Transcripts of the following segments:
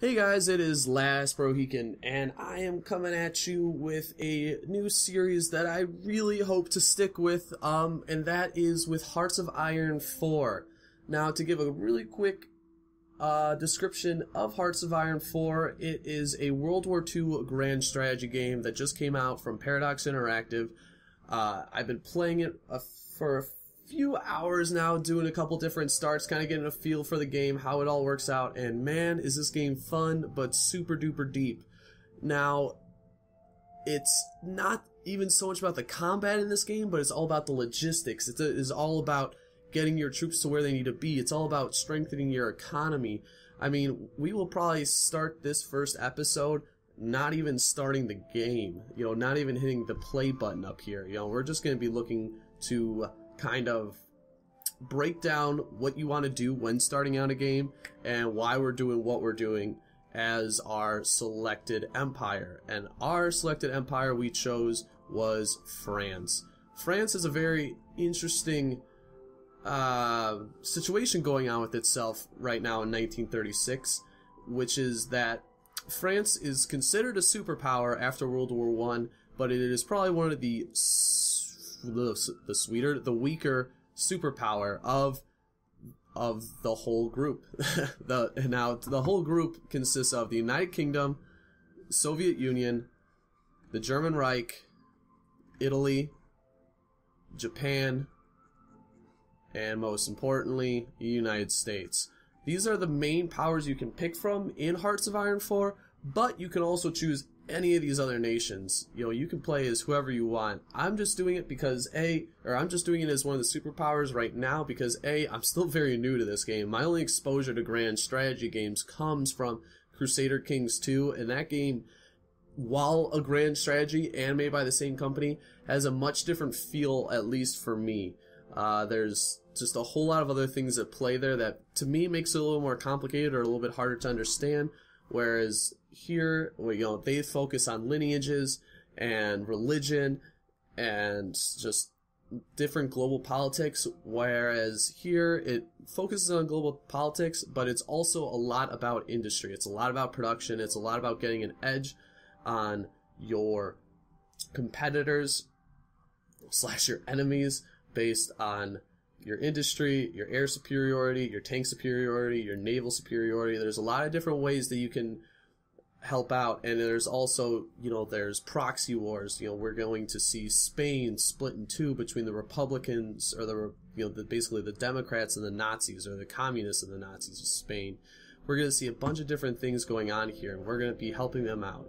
Hey guys, it is Lastbrohican, and I am coming at you with a new series that I really hope to stick with, and that is with Hearts of Iron 4. Now, to give a really quick description of Hearts of Iron 4, it is a World War II grand strategy game that just came out from Paradox Interactive. I've been playing it for a few hours now, doing a couple different starts, kind of getting a feel for the game, how it all works out, and man, is this game fun, but super duper deep. Now, it's not even so much about the combat in this game, but it's all about the logistics. It is all about getting your troops to where they need to be. It's all about strengthening your economy. I mean, we will probably start this first episode not even starting the game, not even hitting the play button up here. We're just going to be looking to kind of break down what you want to do when starting out a game and why we're doing what we're doing as our selected empire. And our selected empire we chose was France. France is a very interesting situation going on with itself right now in 1936, which is that France is considered a superpower after World War I, but it is probably one of the weaker superpower of the whole group. The whole group consists of the United Kingdom, Soviet Union, the German Reich, Italy, Japan, and most importantly, the United States. These are the main powers you can pick from in Hearts of Iron 4, but you can also choose any of these other nations. You can play as whoever you want. I'm just doing it because I'm just doing it as one of the superpowers right now because I'm still very new to this game. My only exposure to grand strategy games comes from Crusader Kings 2, and that game, while a grand strategy and made by the same company, has a much different feel, at least for me. There's just a whole lot of other things at play there that, to me, makes it a little more complicated or a little bit harder to understand. Whereas here, they focus on lineages and religion and just different global politics, whereas here it focuses on global politics, but it's also a lot about industry. It's a lot about production. It's a lot about getting an edge on your competitors / your enemies based on your industry, your air superiority, your tank superiority, your naval superiority. There's a lot of different ways that you can help out, and there's also, there's proxy wars. We're going to see Spain split in two between the Republicans, or basically the Democrats and the Nazis, or the communists and the Nazis of Spain. We're going to see a bunch of different things going on here, and we're going to be helping them out.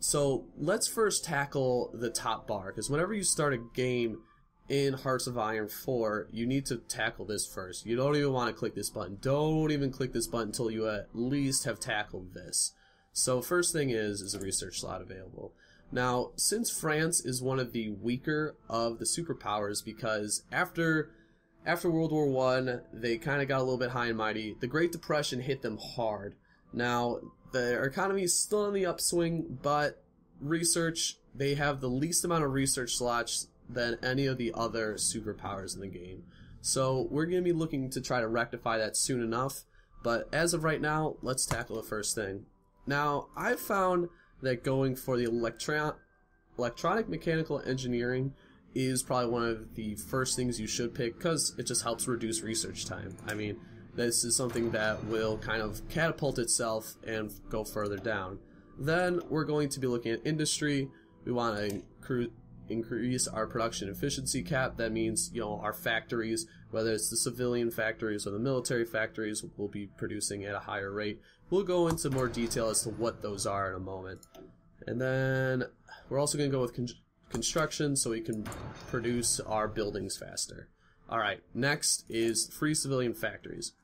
So let's first tackle the top bar, because whenever you start a game in Hearts of Iron 4, you need to tackle this first. You don't even want to click this button. Don't even click this button until you at least have tackled this. So first thing is a research slot available. Now, since France is one of the weaker of the superpowers, because after World War I, they kind of got a little bit high and mighty. The Great Depression hit them hard. Now, their economy is still on the upswing, but they have the least amount of research slots than any of the other superpowers in the game. So we're going to be looking to try to rectify that soon enough, but as of right now, let's tackle the first thing. Now, I've found that going for the electronic mechanical engineering is probably one of the first things you should pick, because it just helps reduce research time. I mean, this is something that will kind of catapult itself and go further down. Then we're going to be looking at industry. We want to increase our production efficiency cap. That means, our factories, whether it's the civilian factories or the military factories, will be producing at a higher rate. We'll go into more detail as to what those are in a moment. And then we're also going to go with construction, so we can produce our buildings faster. Alright, next is free civilian factories.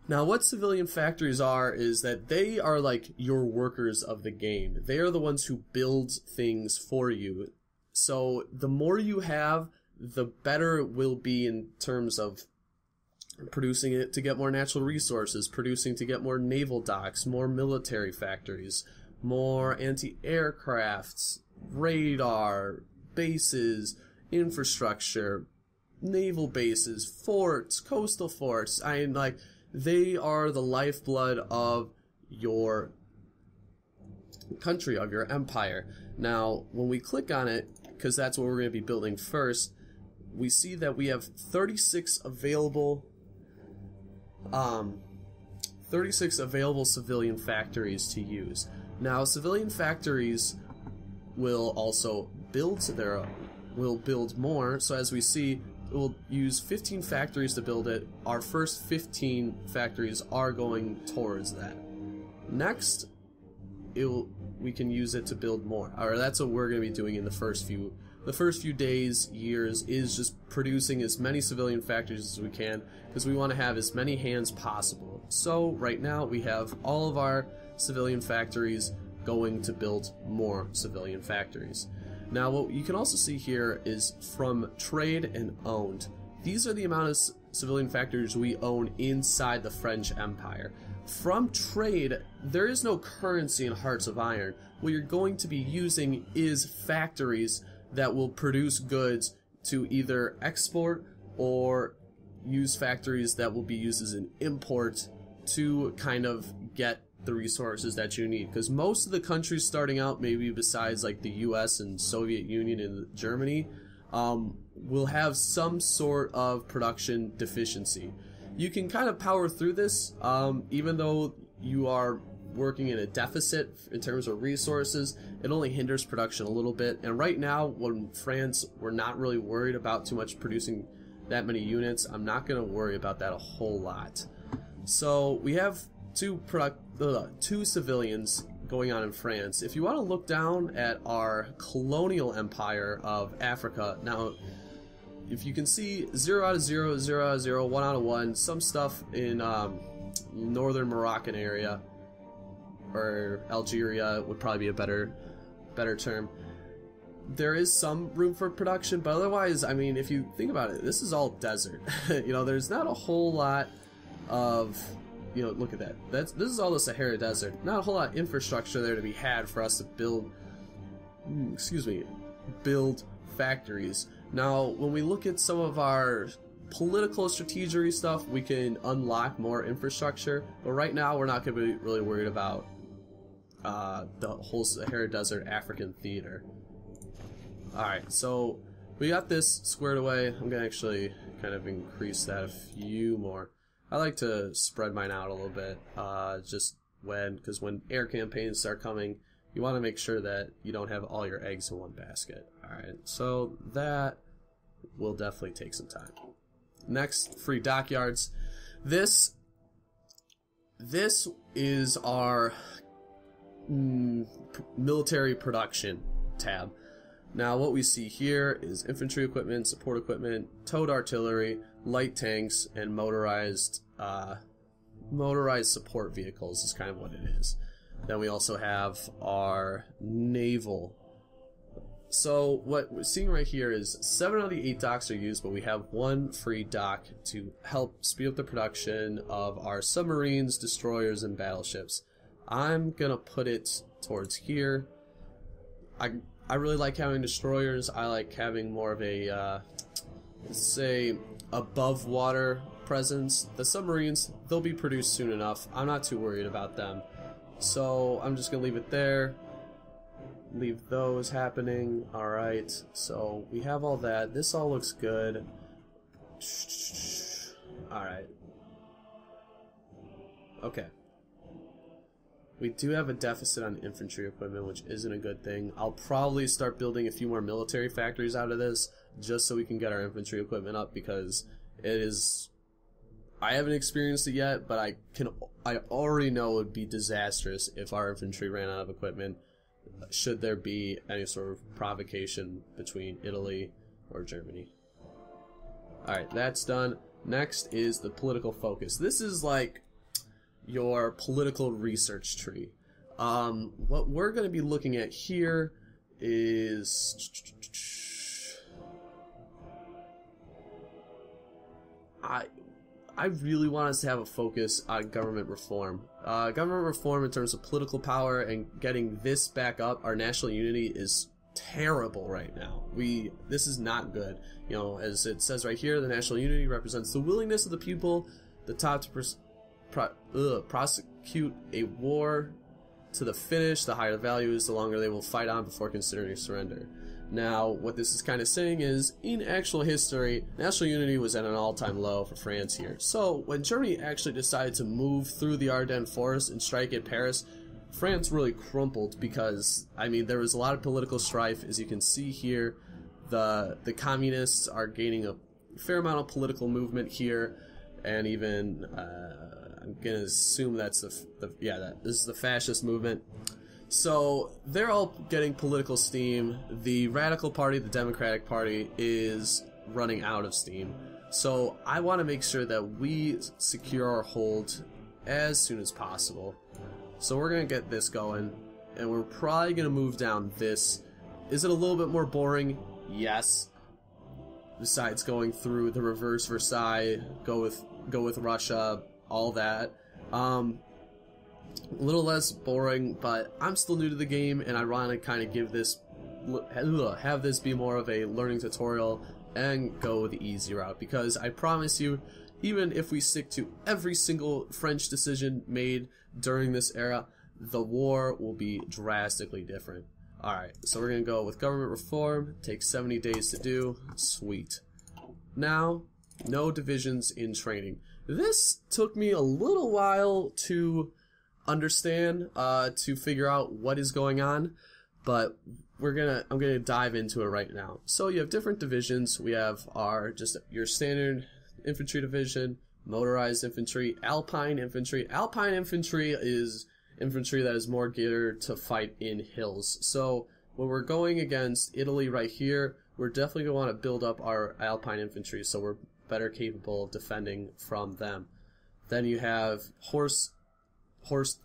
Now, what civilian factories are is that they are like your workers of the game. They are the ones who build things for you. So the more you have, the better it will be in terms of producing it to get more natural resources, producing to get more naval docks, more military factories, more anti-aircrafts, radar, bases, infrastructure, naval bases, forts, coastal forts. They are the lifeblood of your country, of your empire. Now, when we click on it, because that's what we're going to be building first, we see that we have 36 available civilian factories to use. Now, civilian factories will also build more. So as we see, we'll use 15 factories to build it. Our first 15 factories are going towards that. Next, we can use it to build more. Or that's what we're going to be doing in the first few days, years, is just producing as many civilian factories as we can, because we want to have as many hands possible. So right now we have all of our civilian factories going to build more civilian factories. Now what you can also see here is from trade and owned. These are the amount of civilian factories we own inside the French Empire. From trade, there is no currency in Hearts of Iron. What you're going to be using is factories that will produce goods to either export or use factories that will be used as an import to kind of get the resources that you need. Because most of the countries starting out, maybe besides like the US and Soviet Union and Germany, will have some sort of production deficiency. You can kind of power through this, even though you are working in a deficit in terms of resources. It only hinders production a little bit. And right now, when France, we're not really worried about too much producing that many units. I'm not going to worry about that a whole lot. So we have two civilians going on in France. If you want to look down at our colonial empire of Africa, now if you can see 0 out of 0, 0 out of 0, 1 out of 1, some stuff in northern Moroccan area, or Algeria would probably be a better term. There is some room for production, but otherwise, I mean, if you think about it, this is all desert. You know, there's not a whole lot of, you know, look at that. This is all the Sahara Desert. Not a whole lot of infrastructure there to be had for us to build factories. Now, when we look at some of our political strategery stuff, we can unlock more infrastructure, but right now we're not going to be really worried about the whole Sahara Desert African theater. Alright, so we got this squared away. I'm going to actually kind of increase that a few more. I like to spread mine out a little bit, because when air campaigns start coming, you want to make sure that you don't have all your eggs in one basket. Alright, so that will definitely take some time. Next, free dockyards. This is our military production tab. Now what we see here is infantry equipment, support equipment, towed artillery, light tanks, and motorized support vehicles is kind of what it is. Then we also have our naval. So what we're seeing right here is 7 out of the 8 docks are used, but we have 1 free dock to help speed up the production of our submarines, destroyers, and battleships. I'm gonna put it towards here. I really like having destroyers. I like having more of a, say, above water presence. The submarines, they'll be produced soon enough. I'm not too worried about them. So I'm just gonna leave it there. Leave those happening. Alright, so we have all that. This all looks good. Alright. Okay. We do have a deficit on infantry equipment, which isn't a good thing. I'll probably start building a few more military factories out of this, just so we can get our infantry equipment up, because it is... I haven't experienced it yet, but I already know it would be disastrous if our infantry ran out of equipment, should there be any sort of provocation between Italy or Germany. Alright, that's done. Next is the political focus. This is like your political research tree. What we're going to be looking at here is... I really want us to have a focus on government reform. Government reform in terms of political power and getting this back up. Our national unity is terrible right now. This is not good. You know, as it says right here, the national unity represents the willingness of the people, the top to prosecute execute a war to the finish. The higher the value is, the longer they will fight on before considering surrender. Now, what this is kind of saying is, in actual history, national unity was at an all-time low for France here. So, when Germany actually decided to move through the Ardennes forest and strike at Paris, France really crumpled because, I mean, there was a lot of political strife. As you can see here, the communists are gaining a fair amount of political movement here, and even, I'm going to assume that's this is the fascist movement. So they're all getting political steam. The Radical Party, the Democratic Party, is running out of steam. So I want to make sure that we secure our hold as soon as possible. So we're going to get this going, and we're probably going to move down this. Is it a little bit more boring? Yes. Besides going through the reverse Versailles, go with Russia, all that. A little less boring, but I'm still new to the game, and I want to kind of have this be more of a learning tutorial and go the easy route, because I promise you, even if we stick to every single French decision made during this era, the war will be drastically different. Alright, so we're going to go with government reform. Takes 70 days to do. Sweet. Now, no divisions in training. This took me a little while to understand, to figure out what is going on, but I'm gonna dive into it right now. So you have different divisions. We have your standard infantry division, motorized infantry, alpine infantry. Alpine infantry is infantry that is more geared to fight in hills. So when we're going against Italy right here, we're definitely going to want to build up our alpine infantry so we're better capable of defending from them. Then you have horse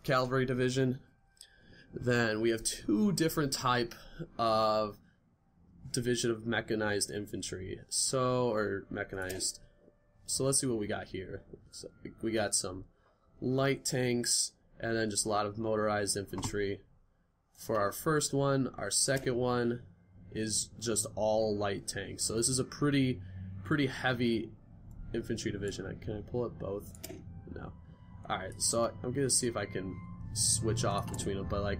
cavalry division. Then we have two different type of division of mechanized infantry. Or mechanized. So let's see what we got here. So we got some light tanks, and then just a lot of motorized infantry for our first one. Our second one is just all light tanks. So this is a pretty heavy infantry division. Can I pull up both? No. Alright, so I'm going to see if I can switch off between them. But like,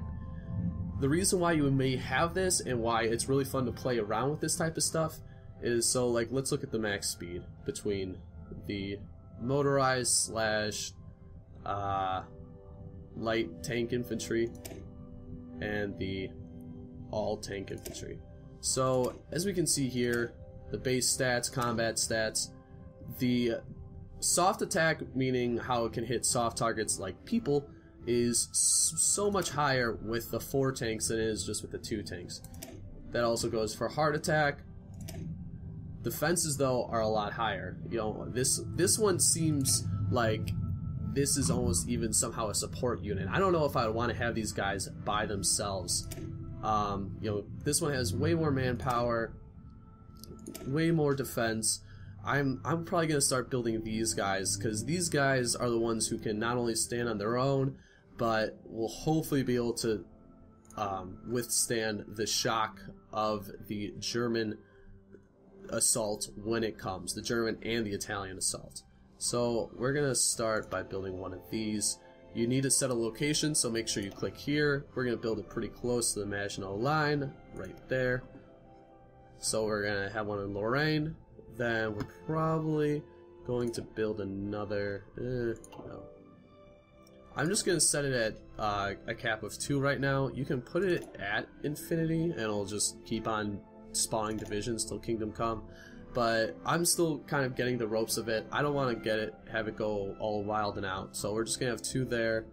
the reason why you may have this and why it's really fun to play around with this type of stuff is, so like, let's look at the max speed between the motorized / light tank infantry and the all tank infantry. So as we can see here, the base stats, combat stats, the soft attack, meaning how it can hit soft targets like people, is so much higher with the 4 tanks than it is just with the 2 tanks. That also goes for hard attack. Defenses though are a lot higher. You know, this one seems like this is almost even somehow a support unit. I don't know if I would want to have these guys by themselves. You know, this one has way more manpower, way more defense. I'm probably going to start building these guys, because these guys are the ones who can not only stand on their own, but will hopefully be able to withstand the shock of the German assault when it comes, the German and the Italian assault. So we're going to start by building one of these. You need to set a location, so make sure you click here. We're going to build it pretty close to the Maginot Line, right there. So we're going to have one in Lorraine. Then we're probably going to build another... no. I'm just going to set it at a cap of 2 right now. You can put it at infinity, and it'll just keep on spawning divisions till Kingdom Come. But I'm still kind of getting the ropes of it. I don't want to have it go all wild and out. So we're just going to have 2 there.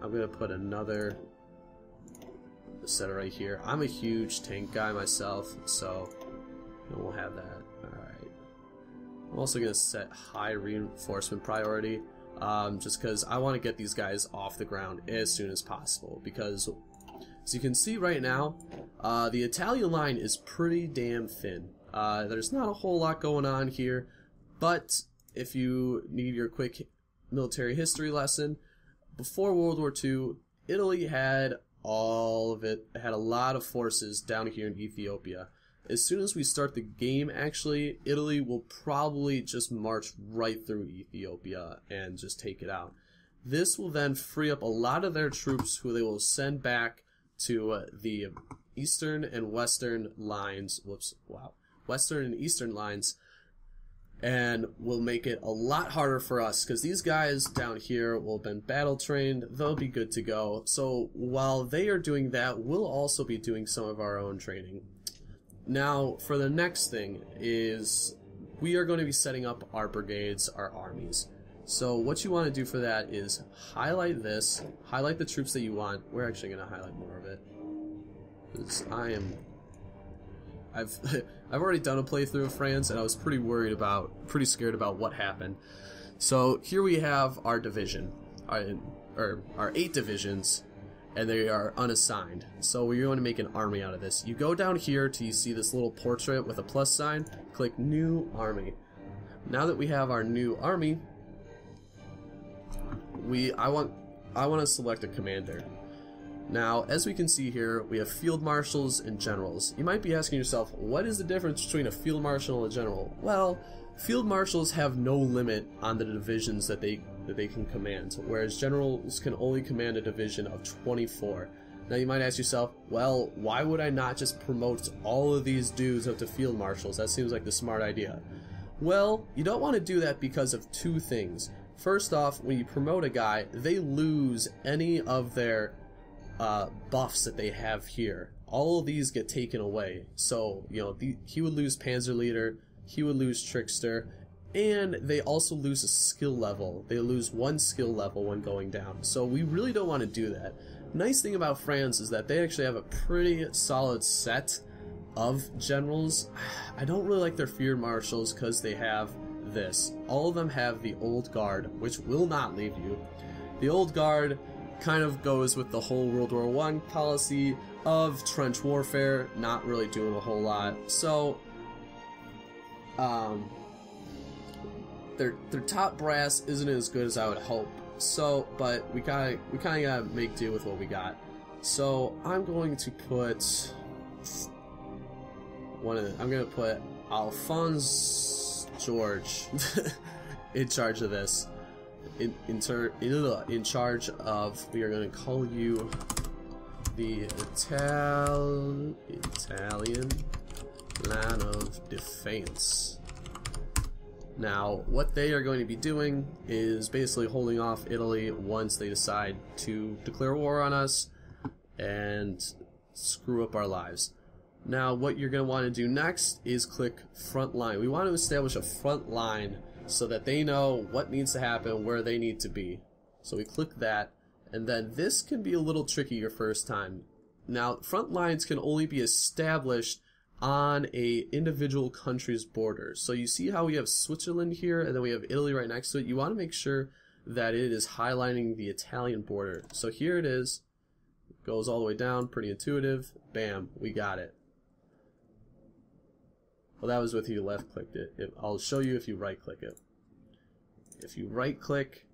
I'm going to put another set right here. I'm a huge tank guy myself, so we'll have that. Alright. I'm also going to set high reinforcement priority. Just because I want to get these guys off the ground as soon as possible. Because, as you can see right now, the Italian line is pretty damn thin. There's not a whole lot going on here, but if you need your quick military history lesson, before World War II, Italy had all of it. It had a lot of forces down here in Ethiopia. As soon as we start the game, actually, Italy will probably just march right through Ethiopia and just take it out. This will then free up a lot of their troops who they will send back to the eastern and western lines. Western and eastern lines, and will make it a lot harder for us because these guys down here will have been battle trained. They'll be good to go. So while they are doing that, we'll also be doing some of our own training. Now, for the next thing is we are going to be setting up our brigades, our armies. So what you want to do for that is highlight this, highlight the troops that you want. We're actually going to highlight more of it, because I've already done a playthrough of France, and I was pretty scared about what happened. So here we have our division, our 8 divisions, and they are unassigned. So we're going to make an army out of this. You go down here till you see this little portrait with a plus sign, click New Army. Now that we have our new army, I want to select a commander. Now, as we can see here, we have field marshals and generals. You might be asking yourself, what is the difference between a field marshal and a general? Well, field marshals have no limit on the divisions that they can command, whereas generals can only command a division of 24. Now you might ask yourself, well, why would I not just promote all of these dudes up to field marshals? That seems like the smart idea. Well, you don't want to do that because of 2 things. First off, when you promote a guy, they lose any of their buffs that they have here. All of these get taken away. So, you know, he would lose Panzer Leader, he would lose Trickster, and they also lose a skill level. They lose 1 skill level when going down. So we really don't want to do that. Nice thing about France is that they actually have a pretty solid set of generals. I don't really like their field marshals because they have this. All of them have the Old Guard, which will not leave you. The Old Guard kind of goes with the whole World War I policy of trench warfare, not really doing a whole lot. So, their top brass isn't as good as I would hope. So, but we kind of gotta make do with what we got. So I'm going to put I'm gonna put Alphonse George in charge of this. In charge of, we are going to call you the Italian line of defense. Now, what they are going to be doing is basically holding off Italy once they decide to declare war on us and screw up our lives. Now, what you're going to want to do next is click front line. We want to establish a front line so that they know what needs to happen, where they need to be. So we click that, and then this can be a little tricky your first time. Now, front lines can only be established on a individual country's border. So you see how we have Switzerland here, and then we have Italy right next to it. You want to make sure that it is highlighting the Italian border. So here it is. It goes all the way down, pretty intuitive. Bam, we got it. Well, that was with you left-clicked it. I'll show you if you right-click it. If you right-click,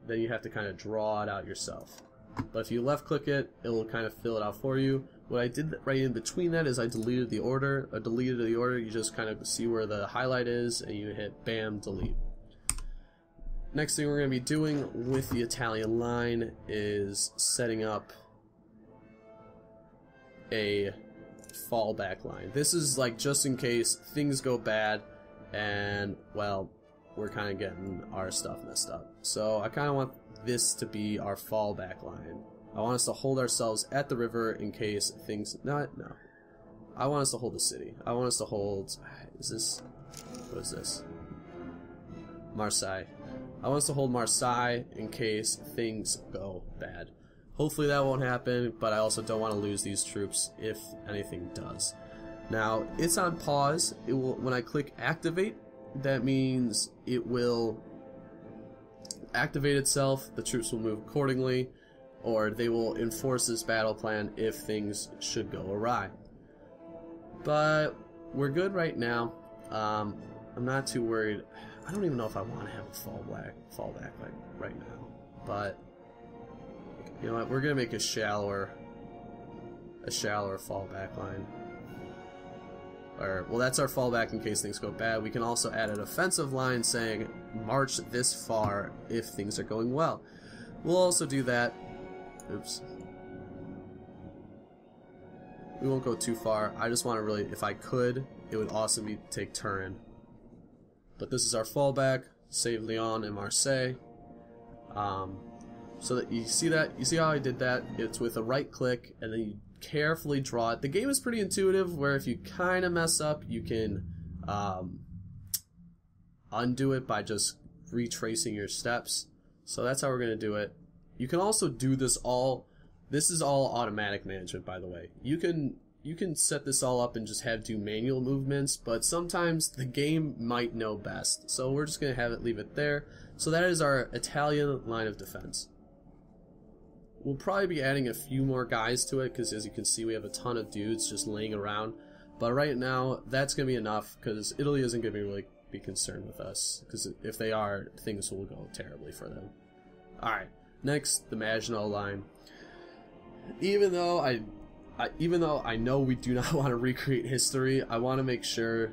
then you have to kind of draw it out yourself. But if you left-click it, it will kind of fill it out for you. What I did right in between that is I deleted the order. You just kind of see where the highlight is, and you hit BAM, delete. Next thing we're going to be doing with the Italian line is setting up a fallback line. This is like just in case things go bad and, well, we're kind of getting our stuff messed up. So I kind of want this to be our fallback line. I want us to hold ourselves at the river in case things... No. I want us to hold the city. I want us to hold... What is this? Marseille. I want us to hold Marseille in case things go bad. Hopefully that won't happen, but I also don't want to lose these troops if anything does. Now, it's on pause. It will, when I click activate, that means it will activate itself, the troops will move accordingly, or they will enforce this battle plan if things should go awry. But we're good right now. I'm not too worried. I don't even know if I want to have a fallback like right now, but you know what? We're gonna make a shallower fallback line. Or, well, that's our fallback in case things go bad. We can also add an offensive line saying march this far if things are going well. We'll also do that. Oops. We won't go too far. I just want to really, if I could, it would also be take Turin. But this is our fallback. Save Lyon and Marseille. So that you see how I did that? It's with a right click and then you carefully draw it. The game is pretty intuitive where if you kind of mess up, you can undo it by just retracing your steps. So that's how we're going to do it. You can also do this all. This is all automatic management, by the way. You can set this all up and just do manual movements, but sometimes the game might know best. So we're just going to leave it there. So that is our Italian line of defense. We'll probably be adding a few more guys to it because as you can see we have a ton of dudes just laying around. But right now that's going to be enough because Italy isn't going to really be concerned with us because if they are, things will go terribly for them. Alright, next the Maginot line. Even though I know we do not want to recreate history, I want to make sure.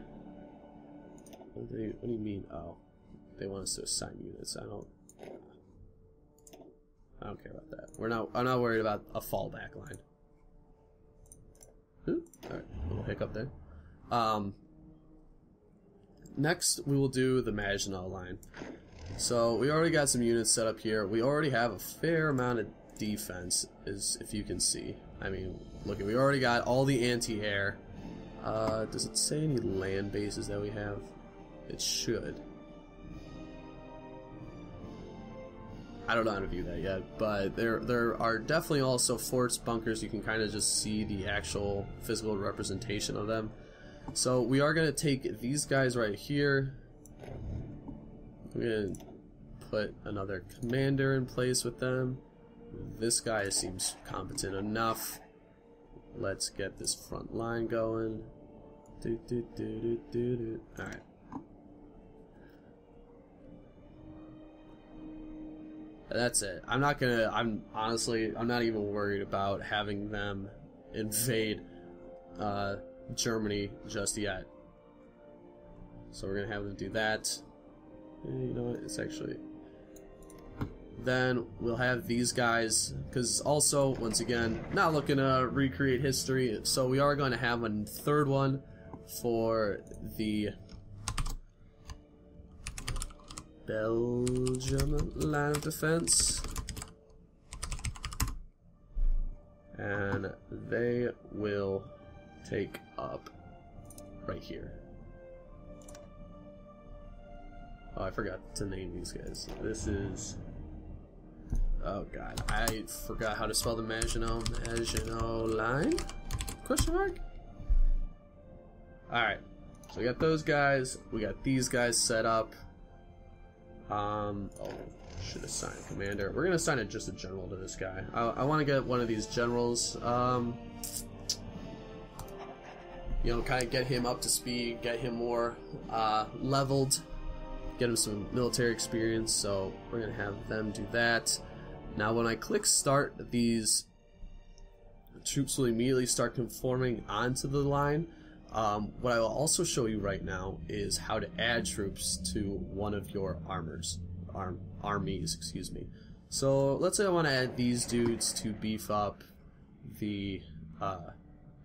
What do you mean? Oh, they want us to assign units. I don't care about that. I'm not worried about a fallback line. Ooh, all right, a little hiccup there. Next, we will do the Maginot line. So we already got some units set up here. We already have a fair amount of defense, as if you can see. I mean, look, we already got all the anti-air. Does it say any land bases that we have? It should. I don't know how to view that yet, but there are definitely also forts, bunkers. You can kind of just see the actual physical representation of them. So we are going to take these guys right here. We're going to put another commander in place with them. This guy seems competent enough. Let's get this front line going. Alright. That's it. I'm not even worried about having them invade Germany just yet. So we're gonna have them do that. You know what? It's actually. Then we'll have these guys, because also, once again, not looking to recreate history, so we are going to have a third one for the Belgium line of defense. And they will take up right here. Oh, I forgot to name these guys. This is... Oh god, I forgot how to spell the Maginot line? Question mark? Alright, so we got those guys, we got these guys set up. Oh, should assign a commander. We're gonna assign just a general to this guy. I want to get one of these generals, you know, kind of get him up to speed, get him more leveled, get him some military experience, so we're gonna have them do that. Now when I click start, these troops will immediately start conforming onto the line. What I will also show you right now is how to add troops to one of your armies, excuse me. So let's say I want to add these dudes to beef up the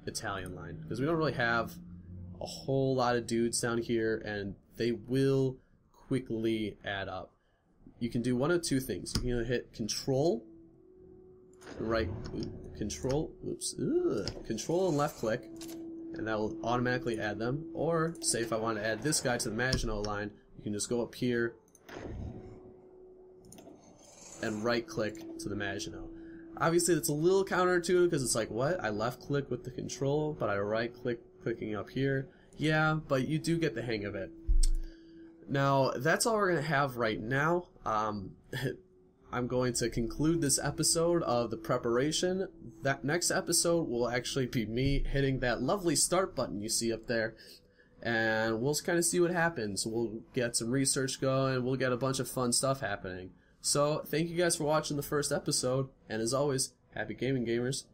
Italian line, because we don't really have a whole lot of dudes down here, and they will quickly add up. You can do one of two things. You can either hit Control, Control and left click, and that will automatically add them. Or, say if I want to add this guy to the Maginot line, you can just go up here and right click to the Maginot. Obviously that's a little counterintuitive because it's like, what? I left click with the control, but I right click clicking up here. Yeah, but you do get the hang of it. Now, that's all we're going to have right now. I'm going to conclude this episode of the preparation. That next episode will actually be me hitting that lovely start button you see up there. And we'll kind of see what happens. We'll get some research going. We'll get a bunch of fun stuff happening. So, thank you guys for watching the first episode. And as always, happy gaming, gamers.